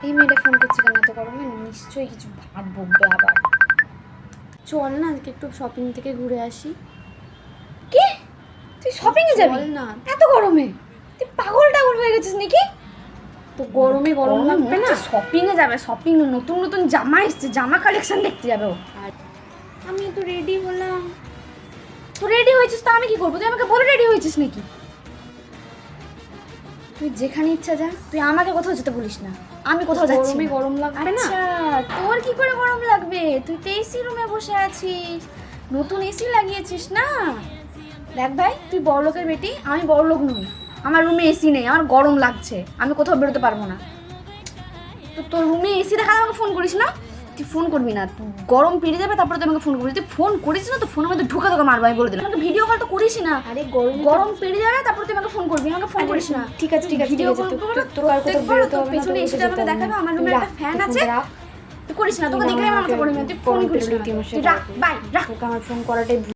এই মেয়েটা ফোন করছে কেন এত গরমে? নিশ্চয়ই কিছু ভাব বকবে আবার। চল না আজকে একটু শপিং থেকে ঘুরে আসি। কি তুই শপিং এ যাবি না এত গরমে? তুই পাগল টাগল হয়ে গেছিস নাকি? তো গরমে গরম লাগবে না? শপিং এ যাবে, শপিং নতুন নতুন জামা এসছে, জামা কালেকশন দেখতে যাবে ও। আর আমি তো রেডি হলাম। তো রেডি হয়েছিস তো আমি কি করবো? তুই আমাকে বলে রেডি হয়েছিস নাকি? তুই যেখানে ইচ্ছা যা, তুই আমাকে কোথাও যেতে বলিস না। আমি কোথাও যাচ্ছি গরমে না। গরম লাগবে না? আচ্ছা তোর কি করে গরম লাগবে? তুই তো এসি রুমে বসে আছিস, নতুন এসি লাগিয়েছিস না। দেখ ভাই, তুই বড়লোকের বেটি, আমি বড়লোক নই। আমার রুমে এসি নেই, আমার গরম লাগছে, আমি কোথাও বেরোতে পারবো না। তো তোর রুমে এসি দেখালে আমাকে ফোন করিস না। তুই ফোন করবি না, তুই গরম পেরে যাবে তারপরে তুই আমাকে ফোন করবি। তুই ফোন করিস না তো ফোনের মধ্যে ঢুকে তোকে মারবো আমি বলে দিলাম। আমাকে ভিডিও কল তো করিস না। আরে গরম গরম পেরে যাবে তারপর তুই আমাকে ফোন করবি, আমাকে ফোন করিস না। ঠিক আছে ঠিক আছে ভিডিও কল তোর করবো, তোর আর কোথাও বেরোতে হবে না, পেছনে তোর এসে আমাকে দেখাবে আমার রুমে একটা ফ্যান আছে। তুই করিস না, তোকে দেখলে আমার মাথা গরম হয়। তুই ফোন করিস না, তুই রাখ, বাই রাখ। তোকে আমার ফোন করাটাই